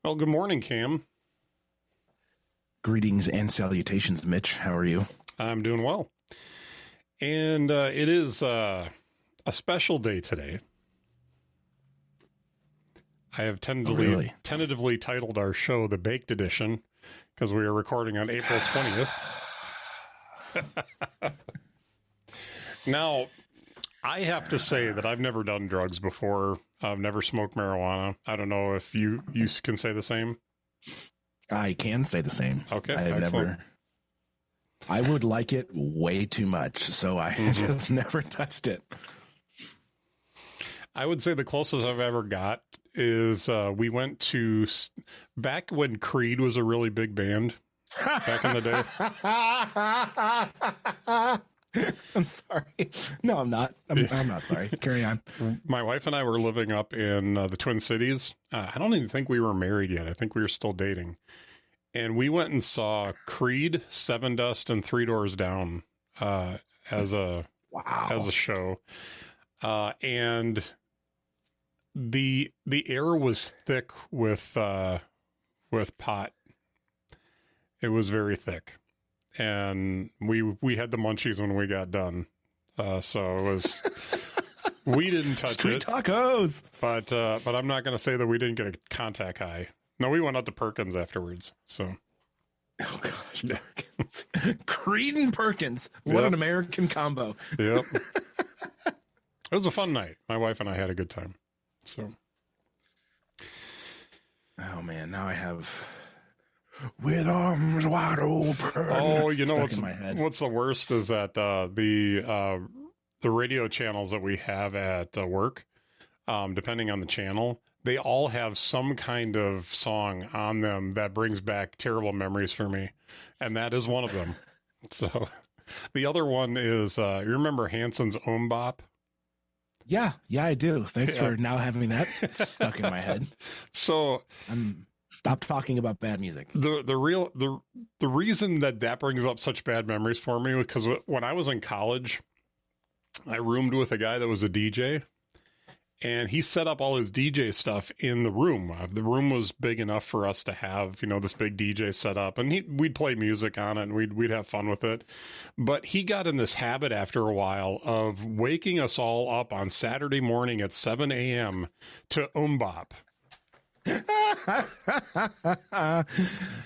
Well, good morning, Cam. Greetings and salutations, Mitch. How are you? I'm doing well. And it is a special day today. I have tentatively titled our show The Baked Edition because we are recording on April 20th. Now, I have to say that I've never done drugs before. I've never smoked marijuana. I don't know if you can say the same. I can say the same. Okay, I would like it way too much, so I just never touched it. I would say the closest I've ever got is we went to back when Creed was a really big band back in the day. I'm sorry. No, I'm not. I'm not sorry. Carry on. My wife and I were living up in the Twin Cities. I don't even think we were married yet. I think we were still dating. And we went and saw Creed, Seven Dust, and Three Doors Down as a show. And the air was thick with pot. It was very thick. And we had the munchies when we got done. So it was, we didn't touch Street it. Tacos. But I'm not going to say that we didn't get a contact high. No, we went out to Perkins afterwards. So. Oh gosh, Perkins. Creed and Perkins. What an American combo. Yep. It was a fun night. My wife and I had a good time. So. Oh man, now I have with arms wide open. Oh, you know what's the worst is that the radio channels that we have at work, depending on the channel, they all have some kind of song on them that brings back terrible memories for me, and that is one of them. So, the other one is you remember Hanson's Bop? Yeah, I do. Thanks for now having that stuck in my head. So. Stop talking about bad music. The reason that brings up such bad memories for me because when I was in college, I roomed with a guy that was a DJ, and he set up all his DJ stuff in the room. The room was big enough for us to have, this big DJ set up, and we'd play music on it and we'd have fun with it. But he got in this habit after a while of waking us all up on Saturday morning at 7 a.m. to Bop.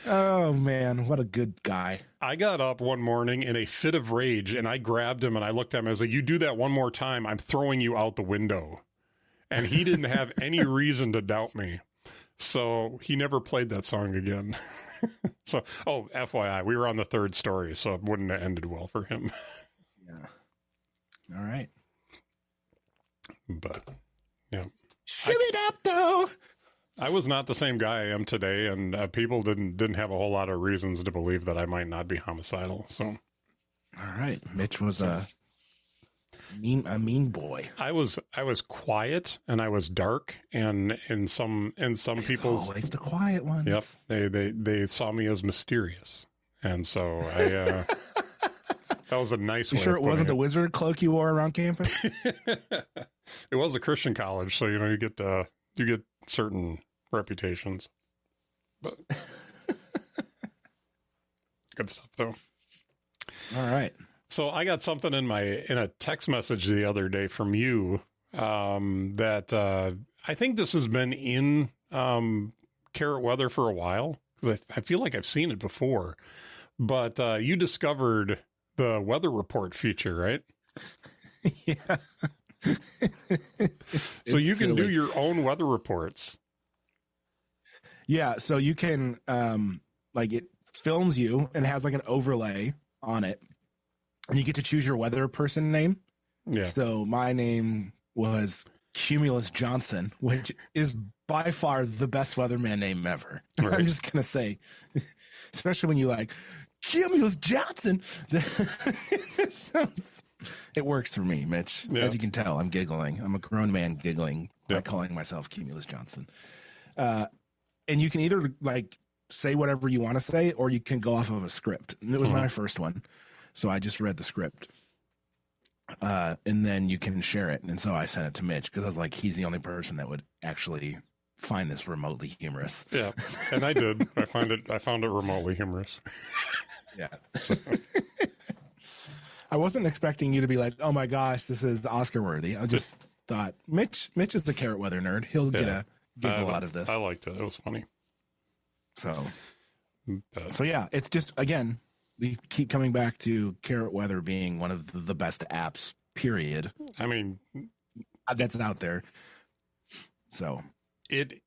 Oh man, what a good guy. I got up one morning in a fit of rage and I grabbed him and I looked at him. I was like, you do that one more time, I'm throwing you out the window. And he didn't have any reason to doubt me. So he never played that song again. So, FYI, we were on the third story, so it wouldn't have ended well for him. Yeah. All right. But, yeah. Shibby-dap-do! I was not the same guy I am today, and people didn't have a whole lot of reasons to believe that I might not be homicidal. So, all right, Mitch was a mean boy. I was quiet and I was dark, and in some people's always the quiet ones. Yep, they saw me as mysterious, and so I that was a nice. You way sure of it wasn't putting the wizard cloak you wore around campus? It was a Christian college, so you get certain reputations, but good stuff though. All right. So I got something in a text message the other day from you that I think this has been in Carrot Weather for a while because I feel like I've seen it before, but you discovered the weather report feature, right? Yeah. So you can do your own weather reports. Yeah, so you can it films you and has like an overlay on it, and you get to choose your weather person name. Yeah. So my name was Cumulus Johnson, which is by far the best weatherman name ever. Right. I'm just gonna say, especially when you like Cumulus Johnson. It works for me, Mitch. Yeah. As you can tell, I'm giggling. I'm a grown man giggling by calling myself Cumulus Johnson. And you can either say whatever you want to say, or you can go off of a script. And it was my first one, so I just read the script. And then you can share it. And so I sent it to Mitch because I was like, he's the only person that would actually find this remotely humorous. Yeah, and I did. I found it remotely humorous. Yeah. I wasn't expecting you to be like, "Oh my gosh, this is Oscar worthy." I just thought Mitch is the carrot weather nerd. He'll get a giggle out of this. I liked it. It was funny. So yeah, it's just, again, we keep coming back to carrot weather being one of the best apps. Period. I mean, that's out there. So it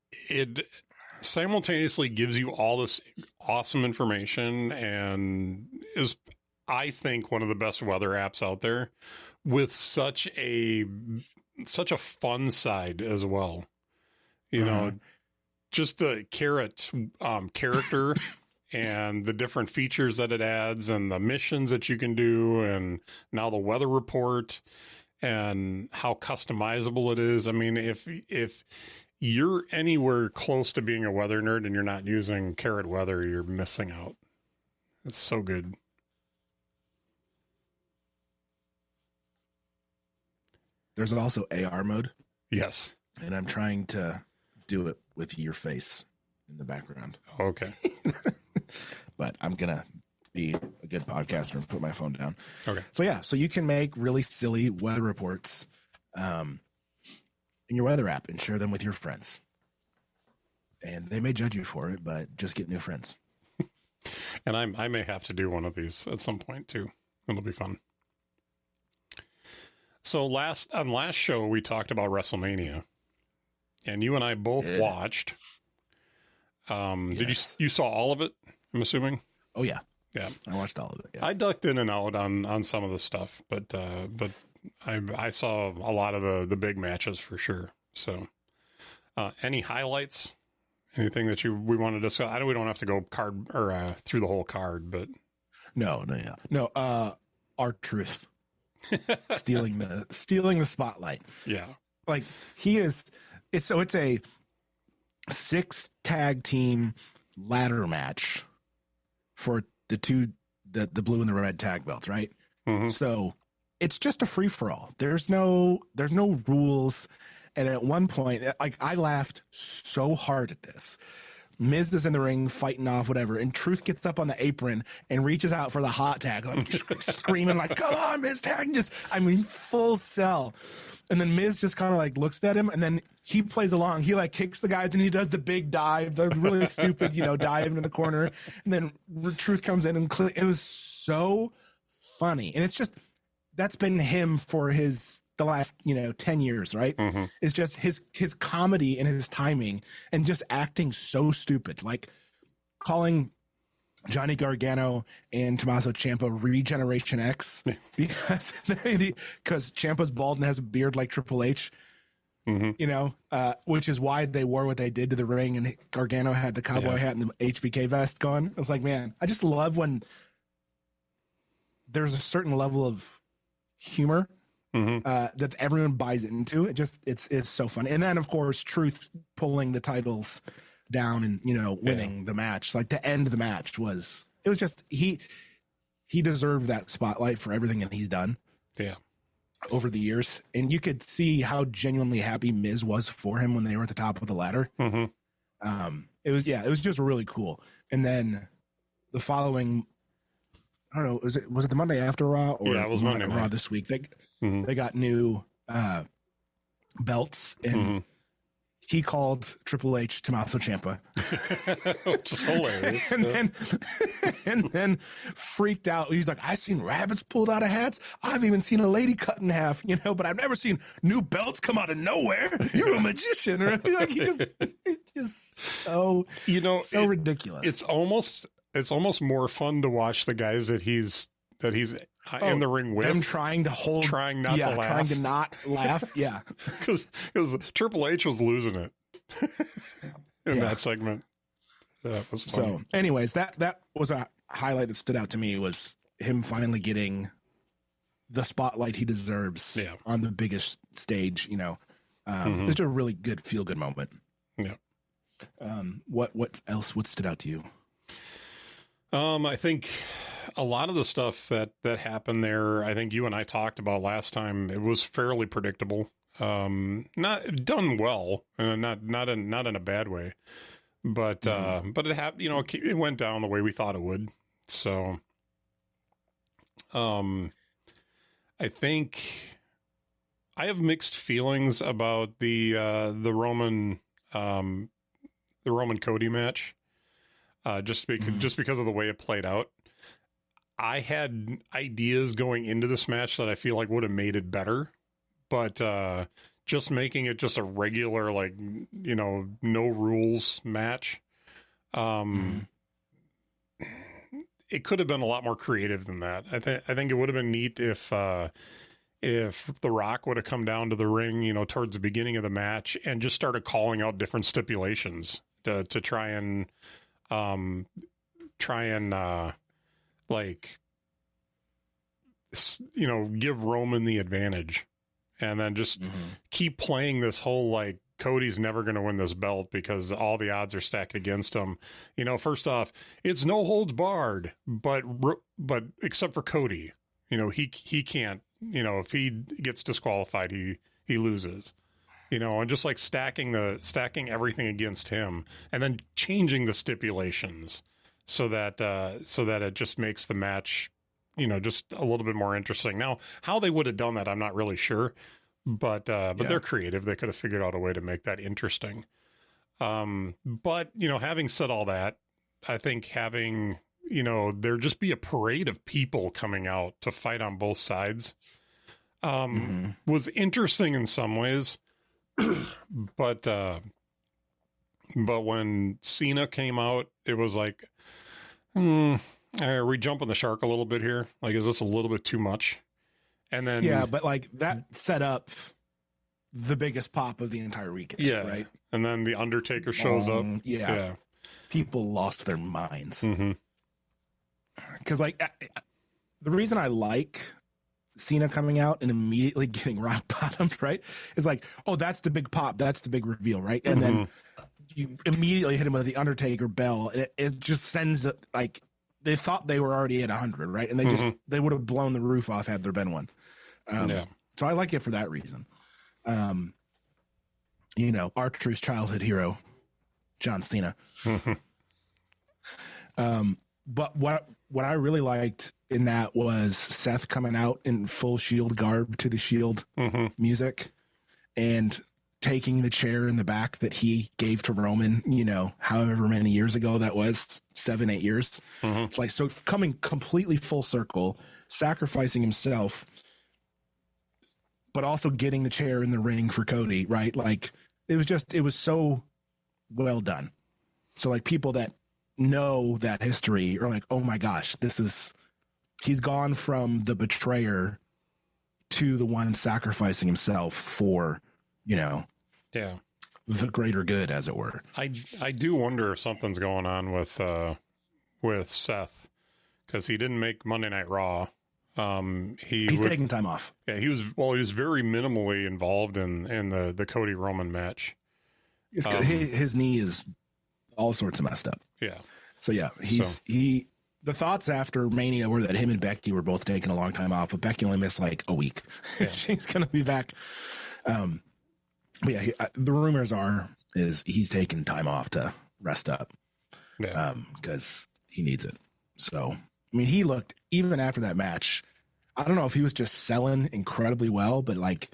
simultaneously gives you all this awesome information and is, I think, one of the best weather apps out there, with such a fun side as well. You know, just the carrot character and the different features that it adds and the missions that you can do, and now the weather report and how customizable it is. I mean, if you're anywhere close to being a weather nerd and you're not using Carrot Weather, you're missing out. It's so good. There's also AR mode. Yes. And I'm trying to do it with your face in the background. Okay. But I'm going to be a good podcaster and put my phone down. Okay. So yeah, so you can make really silly weather reports in your weather app and share them with your friends. And they may judge you for it, but just get new friends. And I may have to do one of these at some point too. It'll be fun. So on last show we talked about WrestleMania, and you and I both watched. Did you saw all of it? I'm assuming. Oh yeah. Yeah, I watched all of it. Yeah. I ducked in and out on some of the stuff, but I saw a lot of the big matches for sure. So, any highlights? Anything that we want to discuss? I know we don't have to go card or through the whole card, but no. R-Truth stealing the spotlight. Yeah, like he is. It's a 6 tag team ladder match for the blue and the red tag belts, right? Mm-hmm. So it's just a free for all. There's no rules. And at one point, like, I laughed so hard at this. Miz is in the ring fighting off whatever, and Truth gets up on the apron and reaches out for the hot tag, like screaming like, "Come on, Miz, tag!" Full sell. And then Miz just kind of like looks at him, and then he plays along. He like kicks the guys, and he does the big dive, the really stupid, dive into the corner. And then Truth comes in, and it was so funny. And it's just, that's been him for the last 10 years, right? Mm-hmm. It's just his comedy and his timing and just acting so stupid, like calling Johnny Gargano and Tommaso Ciampa Regeneration X because Ciampa's bald and has a beard like Triple H, which is why they wore what they did to the ring, and Gargano had the cowboy hat and the HBK vest going. I was like, man, I just love when there's a certain level of humor that everyone buys into. It's so fun. And then of course Truth pulling the titles down and winning the match, like to end the match, he deserved that spotlight for everything that he's done over the years. And you could see how genuinely happy Miz was for him when they were at the top of the ladder. It was just really cool. And then the following, I don't know, was it the Monday after Raw, or it was Monday Raw this week? They got new belts, and he called Triple H Tommaso Ciampa, which is hilarious. and then freaked out. He's like, "I've seen rabbits pulled out of hats. I've even seen a lady cut in half, but I've never seen new belts come out of nowhere. You're a magician." Or like he's just so so ridiculous. It's almost more fun to watch the guys that he's in the ring with, them trying not to laugh. Yeah, because Triple H was losing it in that segment. That was funny. So, anyways, that was a highlight that stood out to me, was him finally getting the spotlight he deserves on the biggest stage. It's a really good feel good moment. Yeah. What else? What stood out to you? I think a lot of the stuff that happened there, I think you and I talked about last time, it was fairly predictable. Not done well, not in a bad way, but it went down the way we thought it would. So, I think I have mixed feelings about the Roman Cody match, just because of the way it played out. I had ideas going into this match that I feel like would have made it better, but just making it just a regular, like, no rules match, it could have been a lot more creative than that. I think it would have been neat if The Rock would have come down to the ring, towards the beginning of the match and just started calling out different stipulations to try and give Roman the advantage, and then just keep playing this whole, like, Cody's never going to win this belt because all the odds are stacked against him. First off, it's no holds barred, but except for Cody, he can't, if he gets disqualified, he loses, and just like stacking everything against him and then changing the stipulations so that it just makes the match, just a little bit more interesting. Now, how they would have done that, I'm not really sure, but they're creative. They could have figured out a way to make that interesting. But having said all that, I think having, there just be a parade of people coming out to fight on both sides, was interesting in some ways. But when Cena came out, it was like, are we jumping the shark a little bit here? Like, is this a little bit too much? And then, yeah, but like that set up the biggest pop of the entire weekend. Yeah. Right. And then the Undertaker shows up. Yeah. People lost their minds. Cause like the reason I like Cena coming out and immediately getting rock bottomed, right, is like, oh, that's the big pop. That's the big reveal. Right. And then you immediately hit him with the Undertaker bell. And it just sends like, they thought they were already at 100, right? And they would have blown the roof off had there been one. So I like it for that reason. R-Truth's childhood hero, John Cena. But what I really liked in that was Seth coming out in full Shield garb to the Shield music and taking the chair in the back that he gave to Roman, however many years ago that was, 7-8 years. Like, so coming completely full circle, sacrificing himself, but also getting the chair in the ring for Cody, right? Like, it was so well done. So like people that know that history are like, oh my gosh, he's gone from the betrayer to the one sacrificing himself for, the greater good, as it were. I do wonder if something's going on with Seth, because he didn't make Monday Night Raw. He's taking time off. Yeah, he was very minimally involved in the Cody Roman match. His knee is all sorts of messed up. Yeah. So yeah, the thoughts after Mania were that him and Becky were both taking a long time off, but Becky only missed like a week. Yeah. She's gonna be back. But yeah, the rumors is he's taking time off to rest up. Yeah. Because he needs it. So I mean, he looked, even after that match, I don't know if he was just selling incredibly well, but like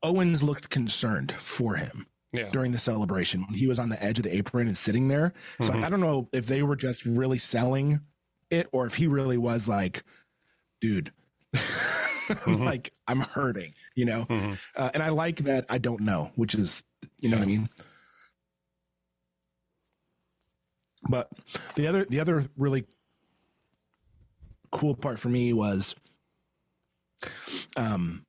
Owens looked concerned for him during the celebration when he was on the edge of the apron and sitting there. So I don't know if they were just really selling it or if he really was like, dude, like I'm hurting, and I like that. I don't know, which is, what I mean? But the other really cool part for me was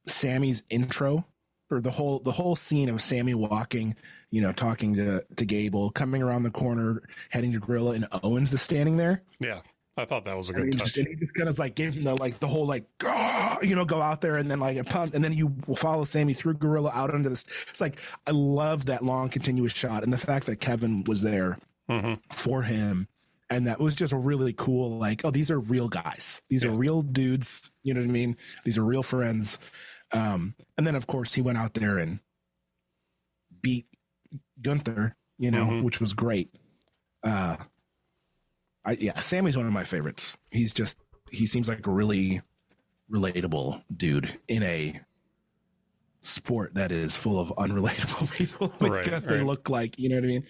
Sammy's intro, or the whole scene of Sammy walking, talking to Gable, coming around the corner, heading to Gorilla, and Owens is standing there. Yeah, I thought that was a good touch. And he just kind of like gave him the whole like, go out there and then like a pump, and then you follow Sammy through Gorilla out into this. It's like, I love that long continuous shot, and the fact that Kevin was there for him And that was just a really cool, like, oh, these are real guys. These are real dudes. You know what I mean? These are real friends. And then, of course, he went out there and beat Gunther, you know, which was great. Sammy's one of my favorites. He seems like a really relatable dude in a sport that is full of unrelatable people because they look like, you know what I mean?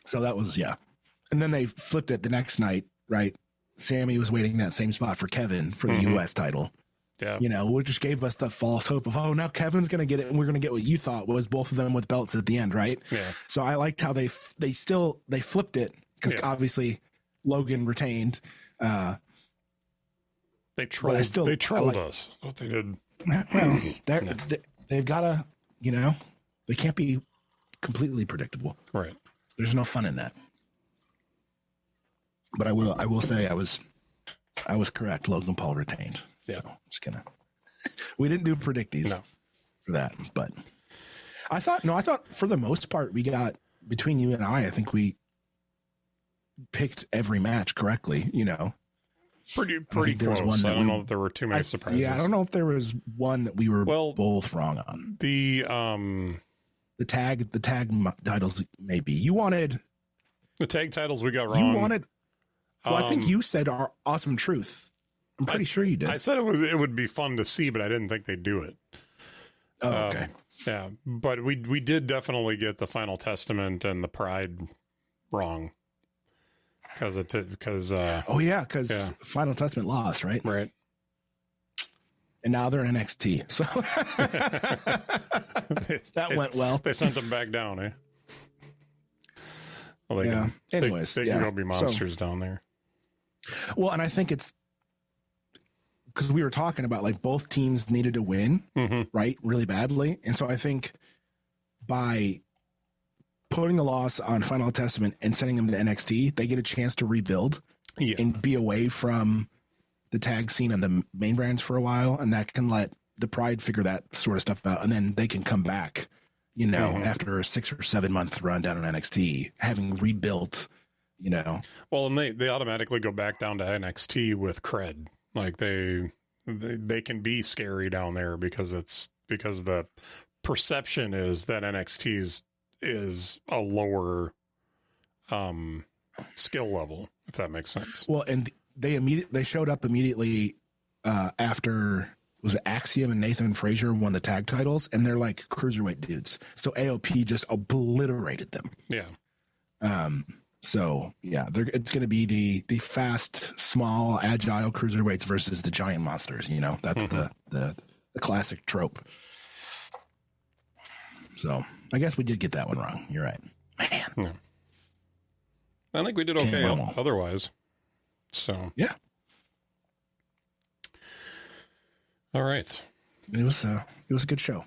So that was, And then they flipped it the next night, right? Sammy was waiting in that same spot for Kevin for the U.S. title. Yeah. You know, which just gave us the false hope of, oh, now Kevin's going to get it, and we're going to get what you thought was both of them with belts at the end, right? Yeah. So I liked how they flipped it, because obviously Logan retained. They trolled us. What they did. Well, they've got to, you know, they can't be completely predictable. Right. There's no fun in that. But I will say I was correct. Logan Paul retained. So I'm just gonna. We didn't do predictees for that, but I thought for the most part we got, between you and I think we picked every match correctly. You know, pretty close. I don't know if there were too many surprises. Yeah, I don't know if there was one that we were both wrong on. The tag titles, maybe you wanted the tag titles we got wrong. You wanted. Well, I think you said our Awesome Truth. I'm pretty sure you did. I said it would be fun to see, but I didn't think they'd do it. Oh, okay. Yeah, but we did definitely get the Final Testament and the Pride wrong. Because Final Testament lost, right? Right. And now they're in NXT. So that went well. They sent them back down, eh? Well, Anyways, they can go be monsters down there. Well, and I think it's because we were talking about, like, both teams needed to win, right, really badly. And so I think by putting a loss on Final Testament and sending them to NXT, they get a chance to rebuild and be away from the tag scene and the main brands for a while. And that can let the Pride figure that sort of stuff out. And then they can come back, you know, after a 6 or 7 month run down on NXT, having rebuilt, you know. Well, and they automatically go back down to NXT with cred. Like they can be scary down there because the perception is that NXT is a lower skill level, if that makes sense. Well, and they showed up immediately after, was it Axiom and Nathan Frazier won the tag titles, and they're like cruiserweight dudes. So AOP just obliterated them. Yeah. So yeah, it's going to be the fast, small, agile cruiserweights versus the giant monsters. You know, that's the classic trope. So I guess we did get that one wrong. You're right, man. Yeah. I think we did okay otherwise. So yeah. All right. It was a good show.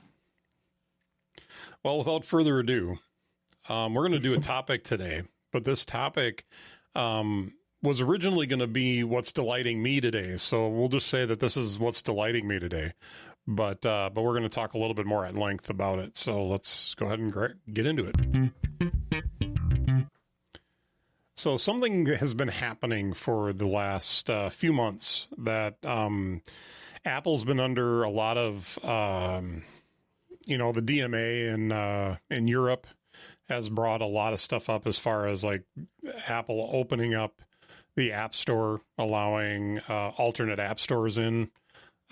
Well, without further ado, we're going to do a topic today. But this topic was originally going to be what's delighting me today. So we'll just say that this is what's delighting me today. But we're going to talk a little bit more at length about it. So let's go ahead and get into it. So something has been happening for the last few months that Apple's been under a lot of, the DMA in Europe has brought a lot of stuff up as far as like Apple opening up the App Store, allowing alternate app stores in.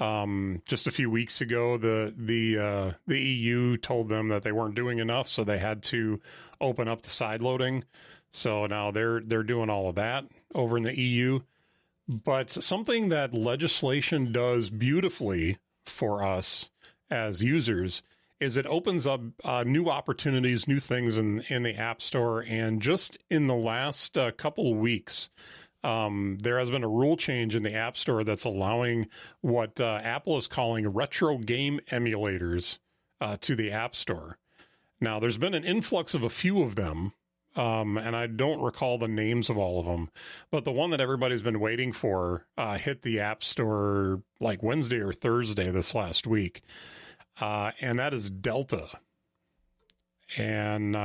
Just a few weeks ago, the EU told them that they weren't doing enough, so they had to open up the side loading. So now they're doing all of that over in the EU. But something that legislation does beautifully for us as users is it opens up new opportunities, new things in the App Store. And just in the last couple of weeks, there has been a rule change in the App Store that's allowing what Apple is calling retro game emulators to the App Store. Now, there's been an influx of a few of them, and I don't recall the names of all of them, but the one that everybody's been waiting for hit the App Store like Wednesday or Thursday this last week. And that is Delta. And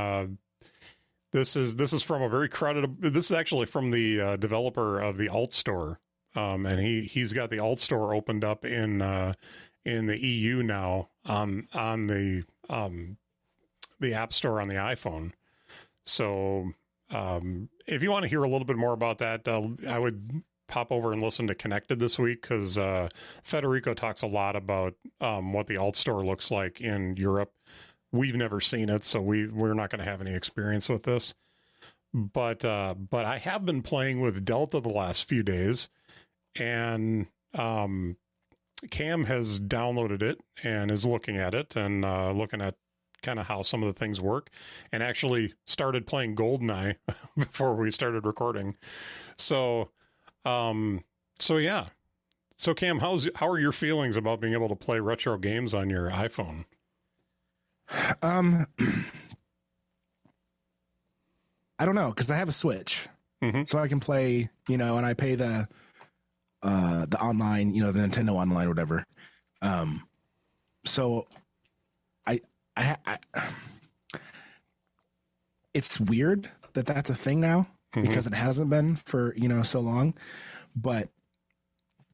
This is from a very credible. This is actually from the developer of the Alt Store, and he's got the Alt Store opened up in the EU now on the App Store on the iPhone. So if you want to hear a little bit more about that, I would pop over and listen to Connected this week, because Federico talks a lot about what the Alt Store looks like in Europe. We've never seen it, so we're not going to have any experience with this. But I have been playing with Delta the last few days, and Cam has downloaded it and is looking at it and looking at kind of how some of the things work, and actually started playing GoldenEye before we started recording. So yeah. So Cam, how are your feelings about being able to play retro games on your iPhone? I don't know, because I have a Switch, so I can play, and I pay the online, the Nintendo Online or whatever. So I it's weird that that's a thing now, because it hasn't been for so long, but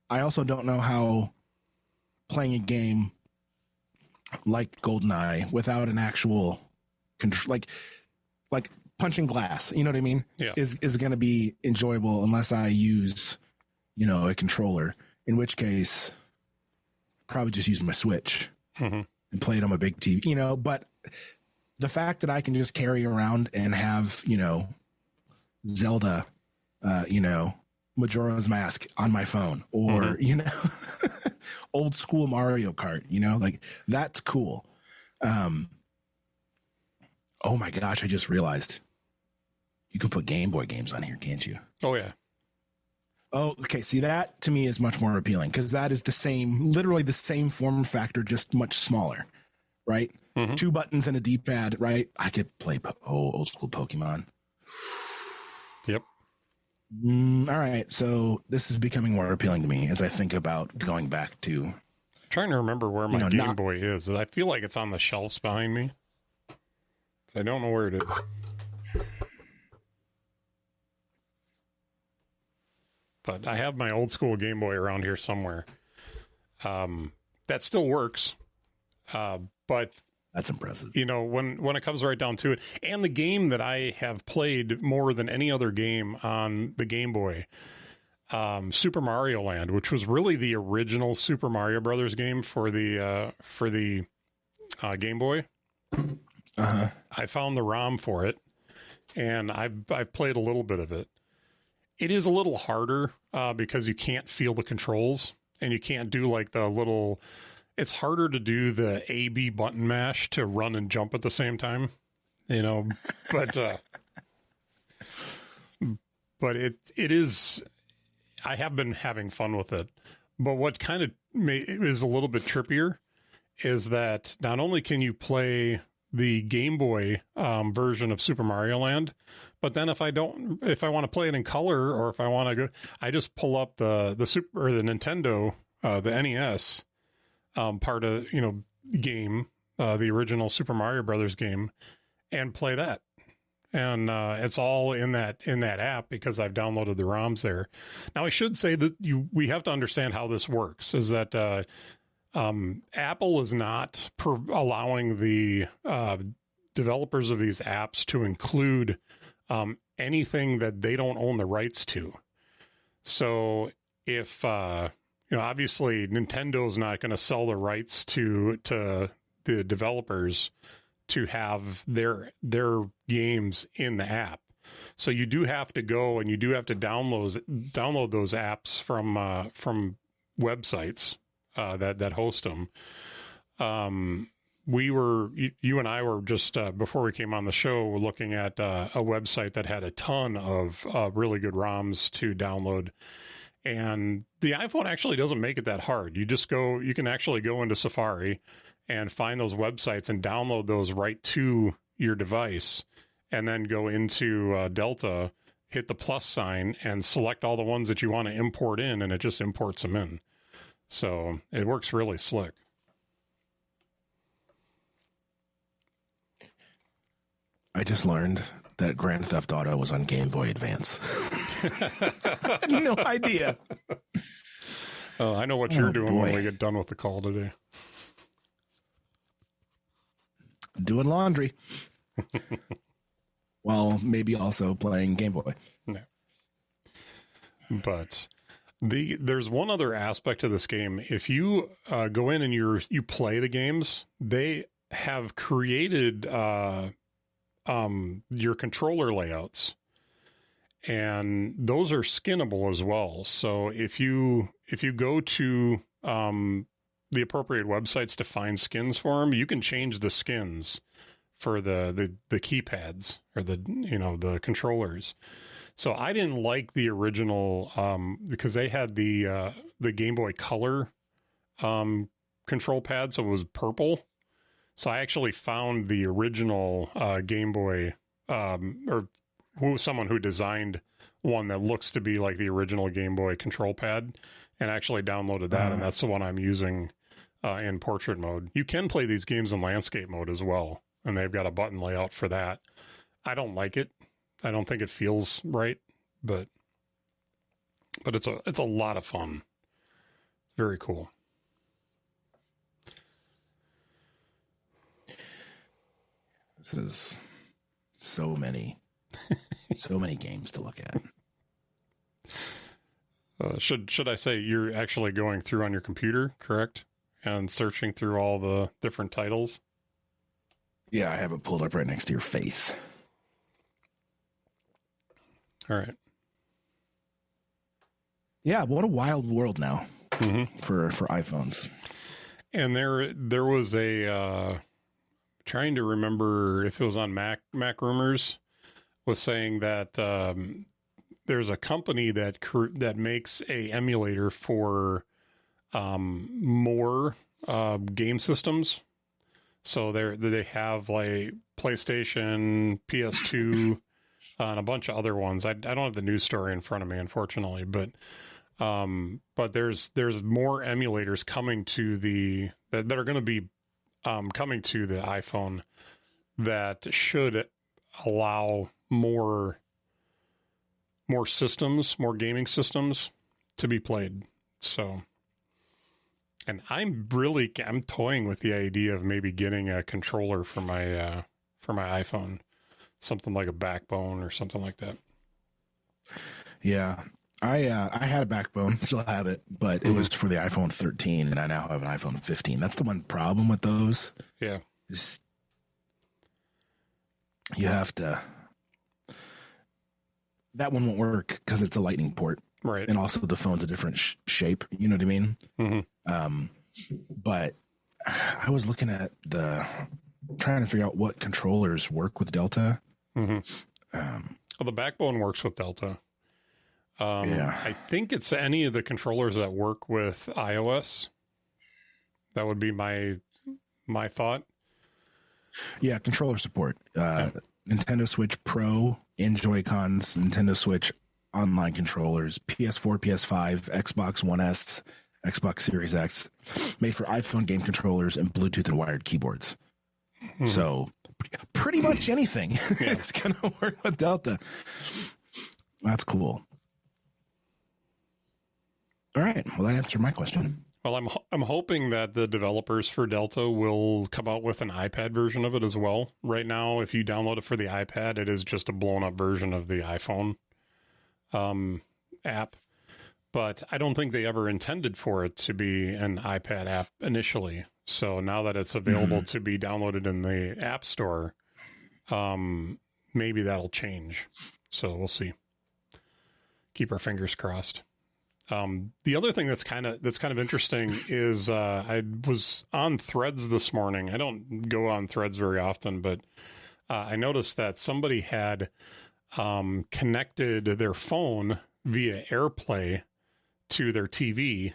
I also don't know how playing a game like GoldenEye without an actual control, like punching glass, you know what I mean? Yeah. Is going to be enjoyable unless I use, a controller, in which case probably just use my Switch and play it on my big TV, but the fact that I can just carry around and have, Zelda, Majora's Mask on my phone, or, old school Mario Kart, like that's cool. Oh my gosh, I just realized you can put Game Boy games on here, can't you? Oh yeah. Oh, okay. See, that to me is much more appealing, because that is literally the same form factor, just much smaller, right? 2 buttons and a D-pad, right? I could play old school Pokemon. Yep. All right. So this is becoming more appealing to me as I think about going back to. I'm trying to remember where my Game Boy is. I feel like it's on the shelves behind me, but I don't know where it is. But I have my old school Game Boy around here somewhere. That still works. But that's impressive. When it comes right down to it, and the game that I have played more than any other game on the Game Boy, Super Mario Land, which was really the original Super Mario Brothers game for the Game Boy. I found the ROM for it, and I've played a little bit of it. It is a little harder because you can't feel the controls, and you can't do like the little. It's harder to do the A-B button mash to run and jump at the same time, but it is, I have been having fun with it. But what kind of is a little bit trippier is that not only can you play the Game Boy version of Super Mario Land, but then if I want to play it in color, or if I want to go, I just pull up the Nintendo, the NES, part of, game, the original Super Mario Brothers game, and play that. And it's all in that app, because I've downloaded the ROMs there. Now, I should say that we have to understand how this works, is that Apple is not allowing the developers of these apps to include anything that they don't own the rights to. So if obviously Nintendo's not going to sell the rights to the developers to have their games in the app. So you do have to go and you do have to download those apps from websites that host them. You and I were just before we came on the show, we're looking at a website that had a ton of really good ROMs to download. And the iPhone actually doesn't make it that hard. You can actually go into Safari and find those websites and download those right to your device, and then go into Delta, hit the plus sign, and select all the ones that you want to import in, and it just imports them in. So it works really slick. I just learned that Grand Theft Auto was on Game Boy Advance. I had no idea. Oh, I know what you're doing when we get done with the call today. Doing laundry. Well, maybe also playing Game Boy. Yeah. But there's one other aspect of this game. If you go in and you play the games, they have created your controller layouts, and those are skinnable as well. So if you go to the appropriate websites to find skins for them, you can change the skins for the keypads or the controllers. So I didn't like the original because they had the Game Boy Color control pad, so it was purple. So I actually found the original Game Boy someone who designed one that looks to be like the original Game Boy control pad, and actually downloaded that, and that's the one I'm using in portrait mode. You can play these games in landscape mode as well, and they've got a button layout for that. I don't like it. I don't think it feels right, but it's a lot of fun. Very cool. This is so many games to look at. Should I say you're actually going through on your computer, correct? And searching through all the different titles? Yeah, I have it pulled up right next to your face. All right. Yeah, what a wild world now for iPhones. And there was a trying to remember if it was on Mac Rumors, was saying that there's a company that makes a emulator for more game systems. So they have like PlayStation, PS2, and a bunch of other ones. I don't have the news story in front of me, unfortunately, but there's more emulators coming to that are going to be coming to the iPhone that should allow more systems, more gaming systems to be played. So, and I'm toying with the idea of maybe getting a controller for my iPhone, something like a Backbone or something like that. Yeah. I had a Backbone, still have it, but it was for the iPhone 13, and I now have an iPhone 15. That's the one problem with those. Yeah. Is you have to... That one won't work because it's a lightning port. Right. And also the phone's a different shape. You know what I mean? Mm-hmm. But I was looking at trying to figure out what controllers work with Delta. Mm-hmm. Well, the Backbone works with Delta. Yeah. I think it's any of the controllers that work with iOS. That would be my thought. Yeah, controller support. Nintendo Switch Pro, and Joy-Cons, Nintendo Switch online controllers, PS4, PS5, Xbox One S, Xbox Series X, made for iPhone game controllers and Bluetooth and wired keyboards. Mm-hmm. So pretty much anything is going to work with Delta. That's cool. All right. Well, that answered my question. Well, I'm hoping that the developers for Delta will come out with an iPad version of it as well. Right now, if you download it for the iPad, it is just a blown up version of the iPhone app. But I don't think they ever intended for it to be an iPad app initially. So now that it's available to be downloaded in the App Store, maybe that'll change. So we'll see. Keep our fingers crossed. The other thing that's kind of interesting is I was on Threads this morning. I don't go on Threads very often, but I noticed that somebody had connected their phone via AirPlay to their TV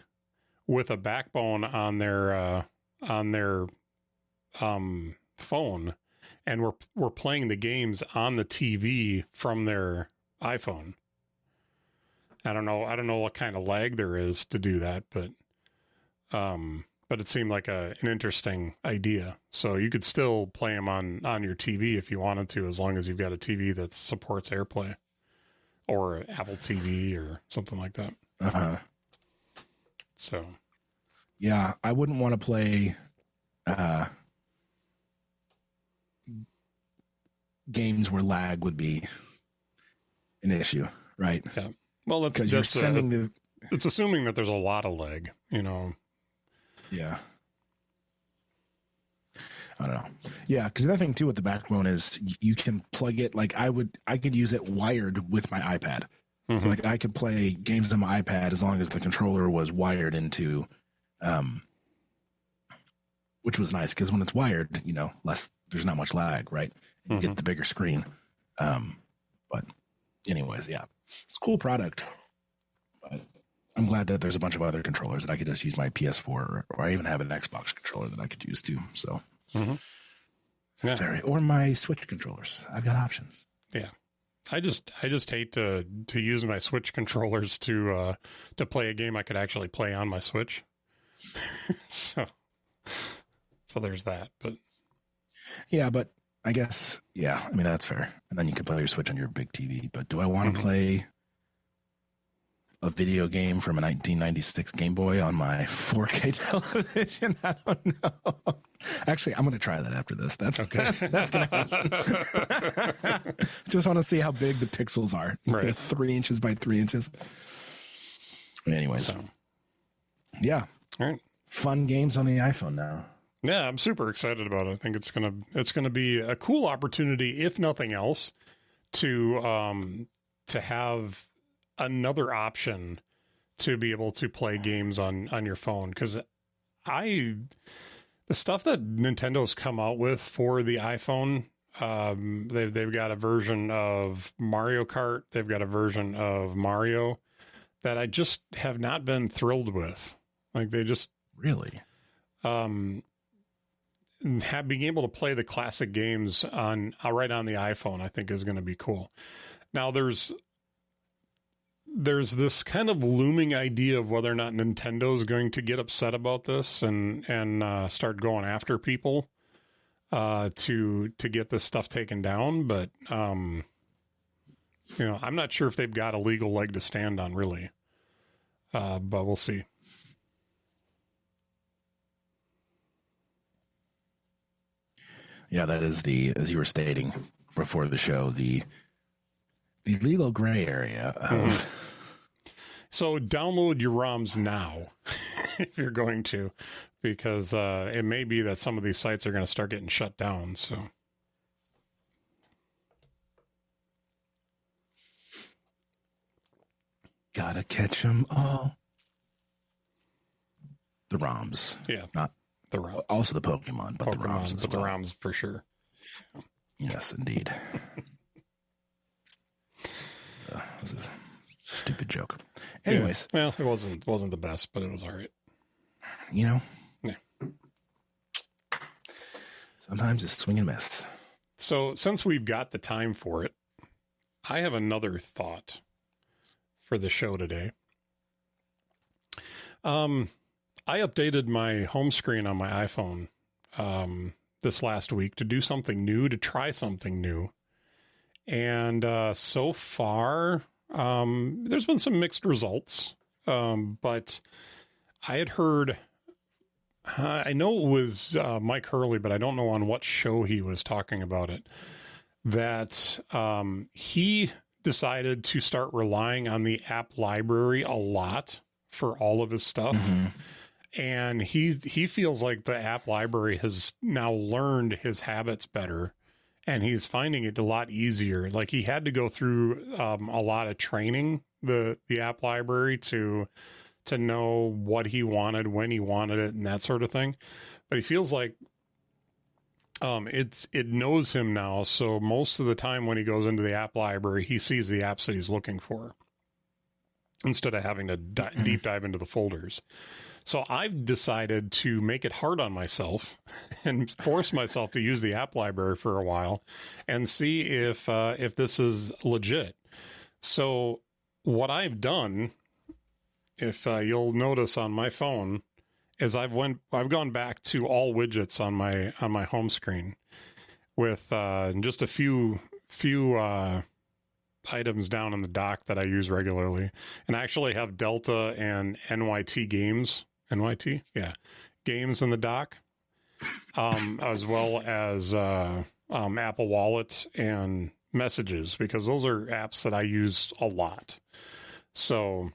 with a Backbone on their phone, and were playing the games on the TV from their iPhone. I don't know what kind of lag there is to do that, but but it seemed like an interesting idea. So you could still play them on your TV if you wanted to, as long as you've got a TV that supports AirPlay or Apple TV or something like that. Uh-huh. So, yeah, I wouldn't want to play games where lag would be an issue, right? Yeah. Well, that's you're sending it's assuming that there's a lot of lag, you know. Yeah. I don't know. Yeah, because the other thing too with the Backbone is you can plug it. Like I could use it wired with my iPad. Mm-hmm. So like I could play games on my iPad as long as the controller was wired into, which was nice because when it's wired, you know, there's not much lag, right? You get the bigger screen. But anyways, yeah, it's a cool product. But I'm glad that there's a bunch of other controllers that I could just use my PS4 or I even have an Xbox controller that I could use too. So, or my Switch controllers. I've got options. Yeah. I just hate to use my Switch controllers to play a game I could actually play on my Switch. so there's that. But yeah, but I guess I mean that's fair. And then you can play your Switch on your big TV. But do I want to play a video game from a 1996 Game Boy on my 4K television? I don't know. Actually, I'm going to try that after this. That's okay. That's going to happen. Just want to see how big the pixels are. Right. 3 inches by 3 inches. Anyways. So. Yeah. All right. Fun games on the iPhone now. Yeah, I'm super excited about it. I think it's gonna be a cool opportunity, if nothing else, to have another option to be able to play games on your phone. Because the stuff that Nintendo's come out with for the iPhone, they've got a version of Mario Kart, they've got a version of Mario that I just have not been thrilled with. Like they just really, being able to play the classic games right on the iPhone, I think is going to be cool. Now there's this kind of looming idea of whether or not Nintendo is going to get upset about this and start going after people to get this stuff taken down. But I'm not sure if they've got a legal leg to stand on, really. But we'll see. Yeah, that is as you were stating before the show, the legal gray area. So download your ROMs now if you're going to, because it may be that some of these sites are going to start getting shut down. So. Gotta catch them all. The ROMs. Yeah. Not the ROMs. Also the Pokemon, but the ROMs as well. The ROMs for sure. Yes, indeed. That was a stupid joke. Anyways. Yeah. Well, it wasn't the best, but it was all right. You know? Yeah. Sometimes it's swing and miss. So since we've got the time for it, I have another thought for the show today. I updated my home screen on my iPhone this last week to do something new, to try something new. And so far, there's been some mixed results. But I had heard, I know it was Mike Hurley, but I don't know on what show he was talking about it, that he decided to start relying on the app library a lot for all of his stuff. Mm-hmm. And he feels like the app library has now learned his habits better, and he's finding it a lot easier. Like he had to go through a lot of training, the app library to know what he wanted, when he wanted it, and that sort of thing. But he feels like it knows him now. So most of the time when he goes into the app library, he sees the apps that he's looking for instead of having to deep dive into the folders. So I've decided to make it hard on myself and force myself to use the app library for a while and see if this is legit. So what I've done, if you'll notice on my phone, is I've gone back to all widgets on my home screen with just a few items down in the dock that I use regularly, and I actually have Delta and NYT games. NYT, yeah, games in the dock, as well as Apple Wallet and Messages, because those are apps that I use a lot. So,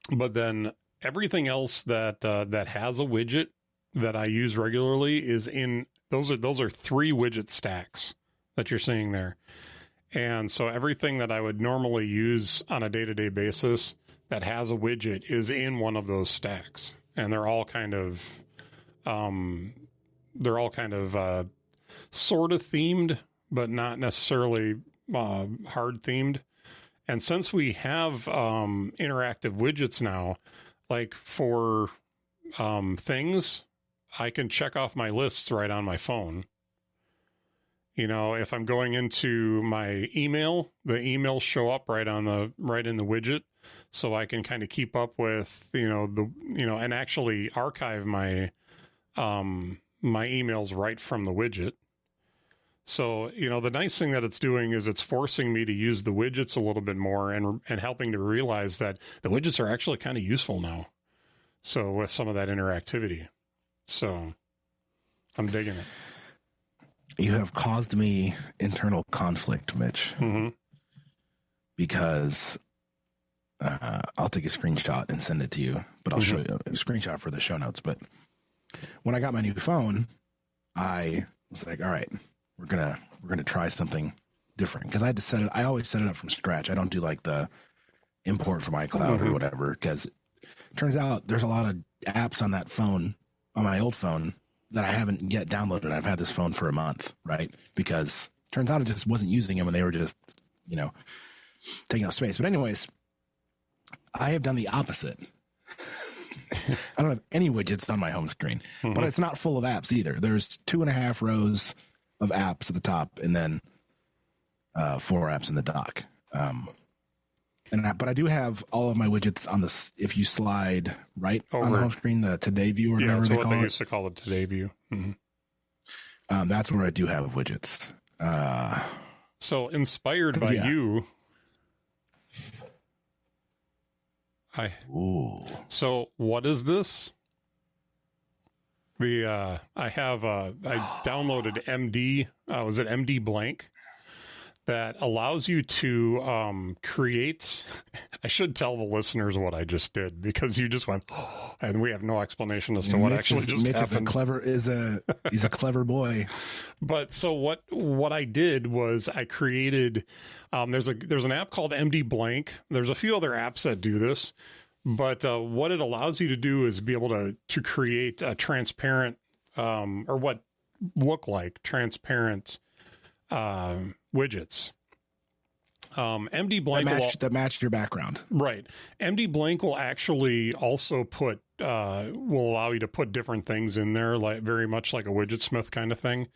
but then everything else that has a widget that I use regularly is in those are 3 widget stacks that you're seeing there. And so everything that I would normally use on a day-to-day basis that has a widget is in one of those stacks. And they're all kind of sort of themed, but not necessarily hard themed. And since we have interactive widgets now, like for things, I can check off my lists right on my phone. You know, if I'm going into my email, the emails show up right in the widget, so I can kind of keep up with, and actually archive my my emails right from the widget. So, the nice thing that it's doing is it's forcing me to use the widgets a little bit more and helping to realize that the widgets are actually kind of useful now. So with some of that interactivity. So I'm digging it. You have caused me internal conflict, Mitch, because I'll take a screenshot and send it to you, but I'll show you a screenshot for the show notes. But when I got my new phone, I was like, all right, we're gonna try something different, because I had to set it. I always set it up from scratch. I don't do like the import from iCloud or whatever, because it turns out there's a lot of apps on that phone, on my old phone, that I haven't yet downloaded. I've had this phone for a month, right? Because it turns out I just wasn't using them and they were just, taking up space. But anyways, I have done the opposite. I don't have any widgets on my home screen, but it's not full of apps either. There's 2.5 rows of apps at the top and then 4 apps in the dock. But I do have all of my widgets on this. If you slide right on the home screen, the Today View or whatever they call what they it. used to call it Today View. That's where I do have widgets. So inspired by you, So what is this? I downloaded MD. Was it MD Blank? That allows you to create. I should tell the listeners what I just did, because you just went, and we have no explanation as to what Mitch actually just happened. He's a clever boy. But so what I did was I created. There's an app called MD Blank. There's a few other apps that do this, but what it allows you to do is be able to create a transparent or what look like transparent widgets. MD Blank that matched your background, right? MD Blank will actually also will allow you to put different things in there, like very much like a Widgetsmith kind of thing.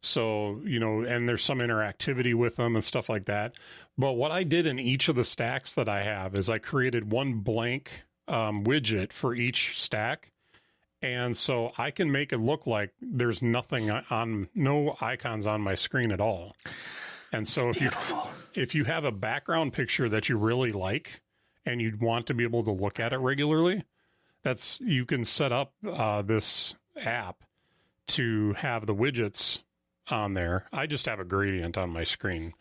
So and there's some interactivity with them and stuff like that. But what I did in each of the stacks that I have is I created one blank widget for each stack. And so I can make it look like there's no icons on my screen at all. And so if you have a background picture that you really like and you'd want to be able to look at it regularly, you can set up this app to have the widgets on there. I just have a gradient on my screen,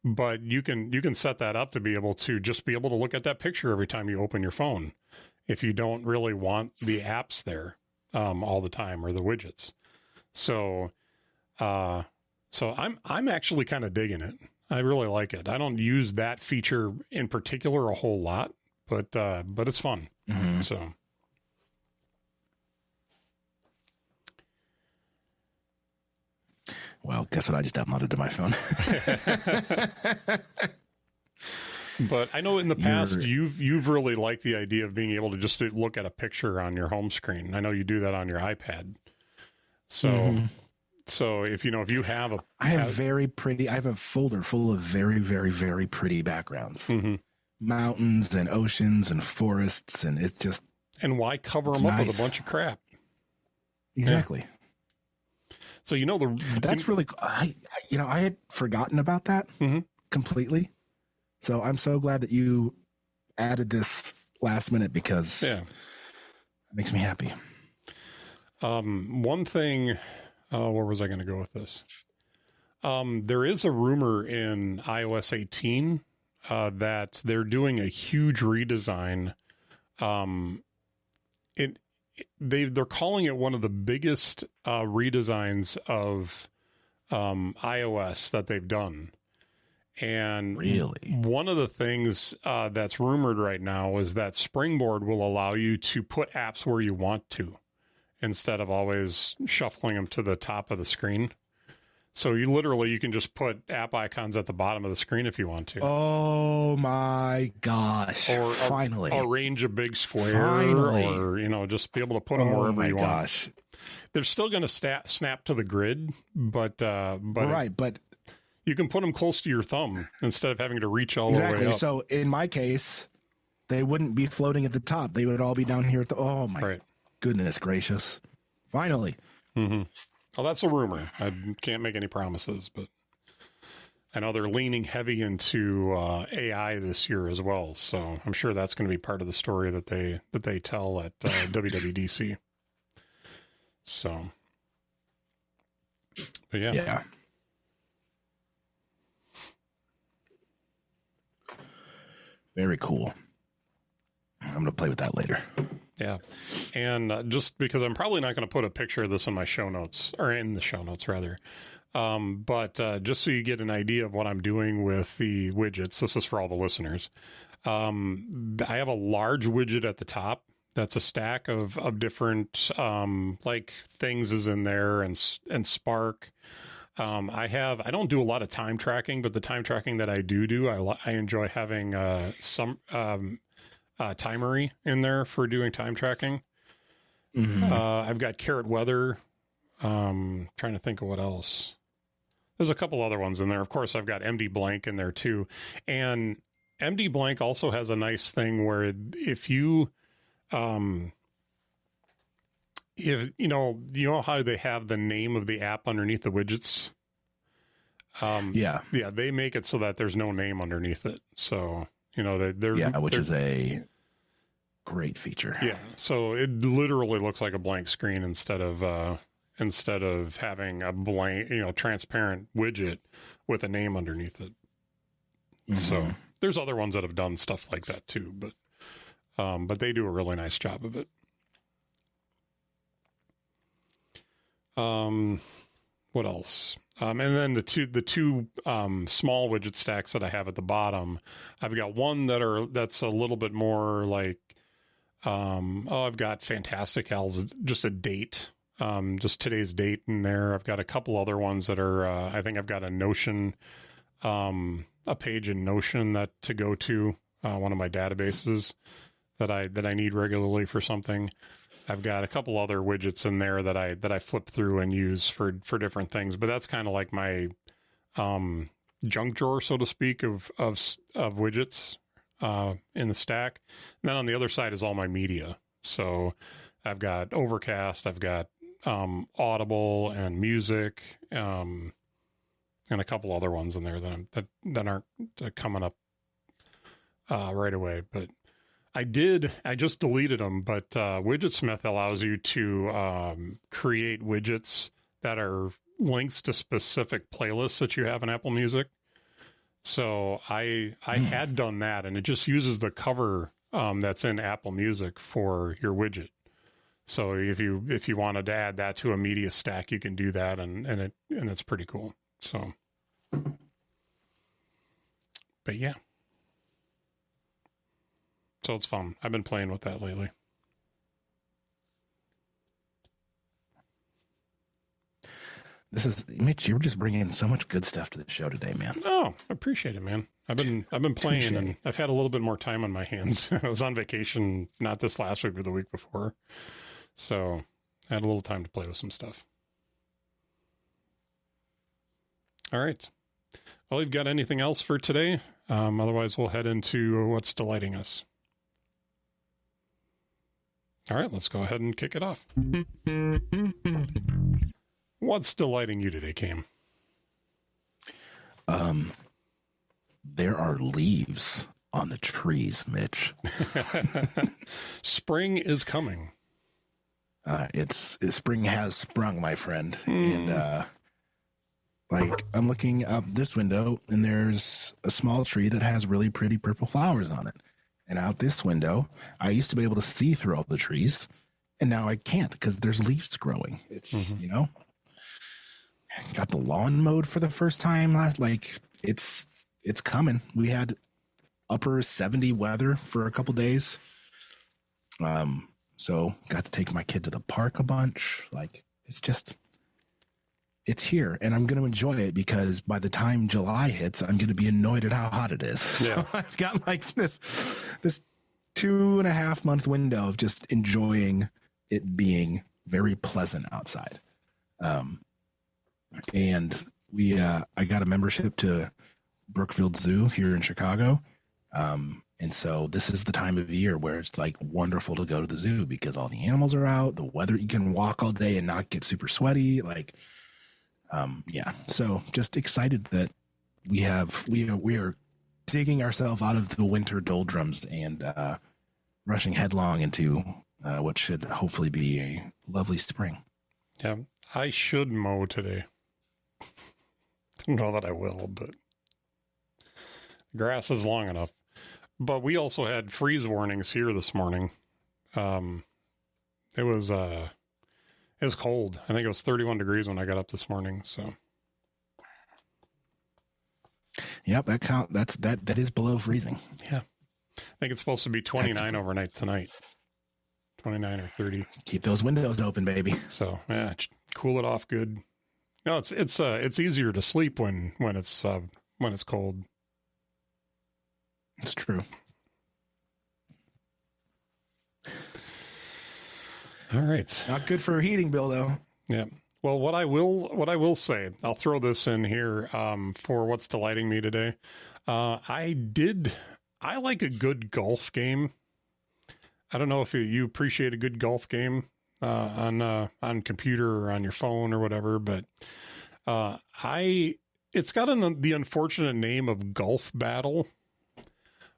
but you can set that up to be able to just be able to look at that picture every time you open your phone, if you don't really want the apps there all the time, or the widgets. So I'm actually kind of digging it. I really like it. I don't use that feature in particular a whole lot, but it's fun. So. Well, guess what I just downloaded to my phone. But I know in the past you've really liked the idea of being able to just look at a picture on your home screen. I know you do that on your iPad. So so if you have I have a folder full of very, very, very pretty backgrounds. Mountains and oceans and forests, and And why cover them up with a bunch of crap? Exactly. Yeah. So, that's really cool. I had forgotten about that completely. So I'm so glad that you added this last minute, because it makes me happy. One thing, where was I going to go with this? There is a rumor in iOS 18 that they're doing a huge redesign. They're calling it one of the biggest redesigns of iOS that they've done. And really, one of the things that's rumored right now is that Springboard will allow you to put apps where you want to, instead of always shuffling them to the top of the screen. So you can just put app icons at the bottom of the screen if you want to. Oh my gosh. Or finally. Arrange a big square, or, just be able to put them wherever you want. They're still going to snap to the grid, but you can put them close to your thumb instead of having to reach all the way up. So in my case, they wouldn't be floating at the top. They would all be down here at the, goodness gracious. Finally. Mm-hmm. Well, that's a rumor. I can't make any promises, but I know they're leaning heavy into AI this year as well. So I'm sure that's going to be part of the story that they tell at WWDC. So, but yeah. Very cool. I'm going to play with that later. Yeah. And just because I'm probably not going to put a picture of this in my show notes, or in the show notes rather. But just so you get an idea of what I'm doing with the widgets, this is for all the listeners. I have a large widget at the top. That's a stack of different, like things is in there, and Spark. I don't do a lot of time tracking, but the time tracking that I do, I enjoy having some Timery in there for doing time tracking. Mm-hmm. I've got Carrot Weather. Trying to think of what else. There's a couple other ones in there. Of course, I've got MD Blank in there too. And MD Blank also has a nice thing where if you, if you know how they have the name of the app underneath the widgets. They make it so that there's no name underneath it. So, which is a great feature. Yeah. So it literally looks like a blank screen instead of having a blank, transparent widget with a name underneath it. Mm-hmm. So there's other ones that have done stuff like that too, but they do a really nice job of it. What else? And then the two small widget stacks that I have at the bottom, I've got one that's a little bit more like, I've got Fantastic Al's just a date, just today's date in there. I've got a couple other ones that are, I think I've got a Notion, a page in Notion to go to, one of my databases that I need regularly for something. I've got a couple other widgets in there that I flip through and use for different things, but that's kind of like my junk drawer, so to speak, of widgets in the stack. And then on the other side is all my media. So I've got Overcast, I've got Audible and music, and a couple other ones in there that aren't coming up right away, but. I just deleted them, but Widgetsmith allows you to create widgets that are links to specific playlists that you have in Apple Music. So I had done that, and it just uses the cover that's in Apple Music for your widget. So if you wanted to add that to a media stack, you can do that, and it's pretty cool. So, but yeah. So it's fun. I've been playing with that lately. Mitch, you're just bringing in so much good stuff to the show today, man. Oh, I appreciate it, man. I've been playing, and I've had a little bit more time on my hands. I was on vacation, not this last week, but the week before. So I had a little time to play with some stuff. All right. Well, you've got anything else for today? Otherwise, we'll head into what's delighting us. All right, let's go ahead and kick it off. What's delighting you today, Cam? There are leaves on the trees, Mitch. Spring is coming. Spring has sprung, my friend. And I'm looking out this window, and there's a small tree that has really pretty purple flowers on it. And out this window, I used to be able to see through all the trees, and now I can't because there's leaves growing. It's got the lawn mowed for the first time it's coming. We had upper 70 weather for a couple days. So got to take my kid to the park a bunch. It's here, and I'm going to enjoy it because by the time July hits, I'm going to be annoyed at how hot it is. Yeah. So I've got this 2.5 month window of just enjoying it being very pleasant outside. And I got a membership to Brookfield Zoo here in Chicago. And so this is the time of year where it's wonderful to go to the zoo because all the animals are out, the weather, you can walk all day and not get super sweaty. So just excited that we are digging ourselves out of the winter doldrums and rushing headlong into what should hopefully be a lovely spring. Yeah, I should mow today. Don't know that I will, but grass is long enough. But we also had freeze warnings here this morning. It was cold. I think it was 31 degrees when I got up this morning. So, yep, that is below freezing. Yeah, I think it's supposed to be 29 overnight tonight. 29 or 30. Keep those windows open, baby. So yeah, cool it off good. No, it's easier to sleep when it's cold. It's true. All right. Not good for a heating bill, though. Yeah. Well, what I will say, I'll throw this in here for what's delighting me today. I like a good golf game. I don't know if you appreciate a good golf game on computer or on your phone or whatever, but it's got the unfortunate name of Golf Battle.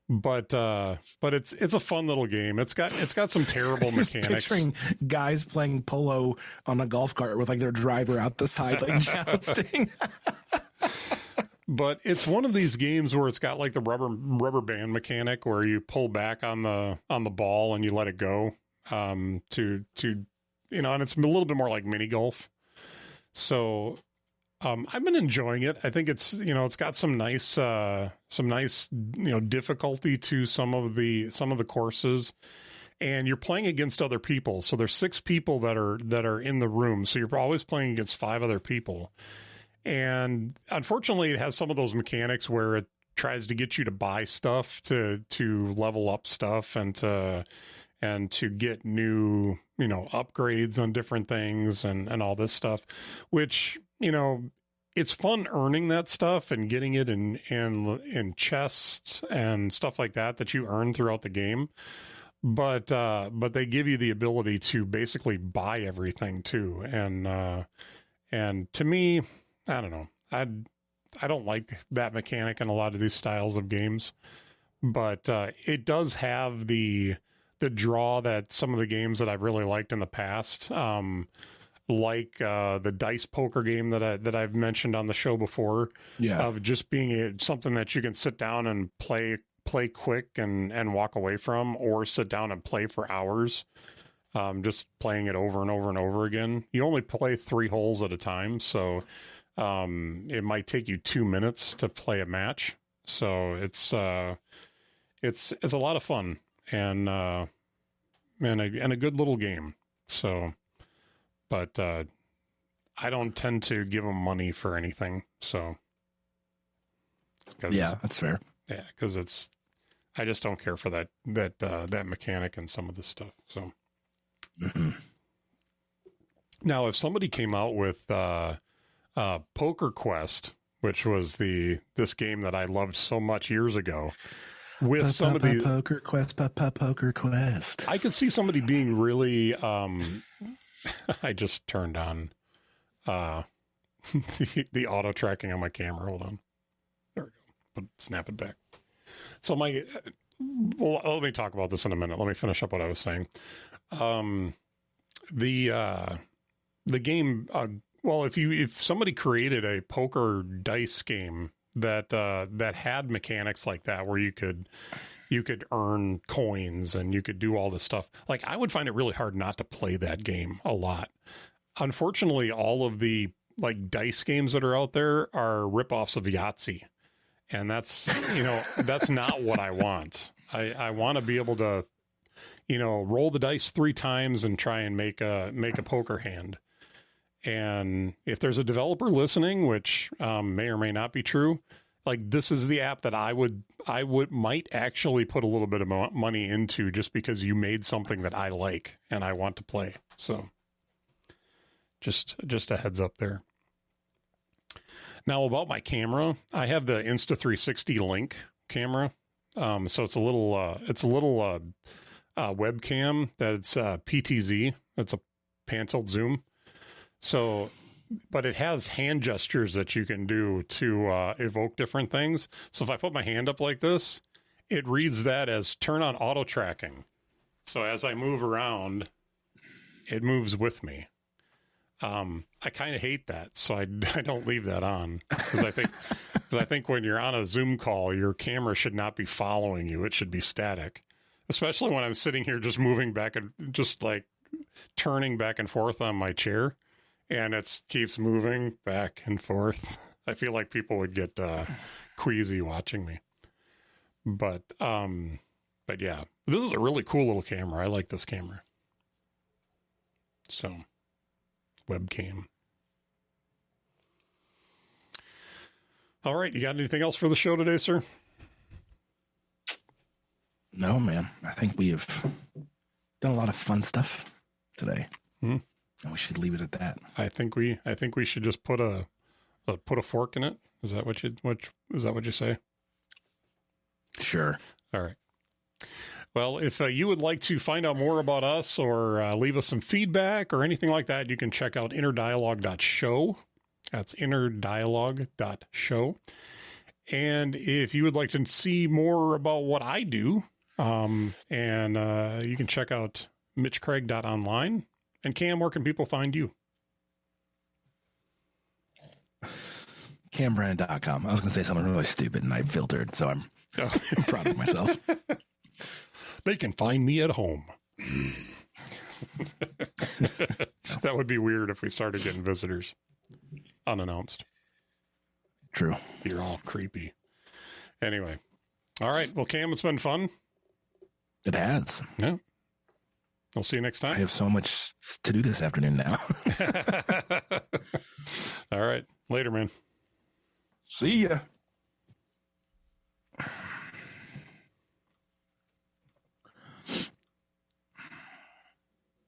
But it's a fun little game. It's got some terrible mechanics. Picturing guys playing polo on a golf cart with their driver out the side, jousting. But it's one of these games where it's got the rubber band mechanic where you pull back on the ball and you let it go. And it's a little bit more like mini golf. So I've been enjoying it. I think it's got some nice difficulty to some of the courses, and you're playing against other people. So there's 6 people that are in the room. So you're always playing against 5 other people. And unfortunately, it has some of those mechanics where it tries to get you to buy stuff to level up stuff and to get new, upgrades on different things and all this stuff, which, it's fun earning that stuff and getting it in chests and stuff like that you earn throughout the game. But they give you the ability to basically buy everything too. And to me, I don't know. I don't like that mechanic in a lot of these styles of games, but it does have the draw that some of the games that I've really liked in the past, like the dice poker game that I've mentioned on the show before, of just being something that you can sit down and play quick and walk away from, or sit down and play for hours, just playing it over and over and over again. You only play 3 holes at a time, so it might take you 2 minutes to play a match. So it's a lot of fun and a good little game. So, but I don't tend to give them money for anything. So, yeah, that's fair. Yeah, because I just don't care for that mechanic and some of this stuff. So, now if somebody came out with Poker Quest, which was this game that I loved so much years ago. with some of the Poker Quest. I could see somebody being really. I just turned on the auto tracking on my camera. Hold on, there we go. But snap it back. So well, let me talk about this in a minute. Let me finish up what I was saying. The game. Well, if somebody created a poker dice game that had mechanics like that, where you could earn coins and you could do all this stuff, like, I would find it really hard not to play that game a lot. Unfortunately, all of the like dice games that are out there are ripoffs of Yahtzee, and that's that's not what I want. I want to be able to roll the dice 3 times and try and make a poker hand. And if there's a developer listening, which may or may not be true, like, this is the app that I might actually put a little bit of money into, just because you made something that I like and I want to play. So just a heads up there. Now, about my camera, I have the Insta360 Link camera. So it's a little webcam that's PTZ. It's a pan-tilt zoom. So, but it has hand gestures that you can do to evoke different things. So if I put my hand up like this, it reads that as turn on auto tracking. So as I move around, it moves with me. I kind of hate that, so I don't leave that on, because I think when you're on a Zoom call, your camera should not be following you. It should be static, especially when I'm sitting here just moving back and just like turning back and forth on my chair. And it keeps moving back and forth. I feel like people would get queasy watching me. But yeah, this is a really cool little camera. I like this camera. So, webcam. All right, you got anything else for the show today, sir? No, man. I think we have done a lot of fun stuff today. And we should leave it at that. I think we should just put a fork in it. Is that what you say? Sure. All right. Well, if you would like to find out more about us or leave us some feedback or anything like that, you can check out innerdialogue.show. That's innerdialogue.show. And if you would like to see more about what I do, you can check out mitchcraig.online. And Cam, where can people find you? Cambrand.com. I was going to say something really stupid and I filtered, so I'm proud of myself. They can find me at home. That would be weird if we started getting visitors unannounced. True. You're all creepy. Anyway. All right. Well, Cam, it's been fun. It has. Yeah. I'll see you next time. I have so much to do this afternoon now. All right. Later, man. See ya.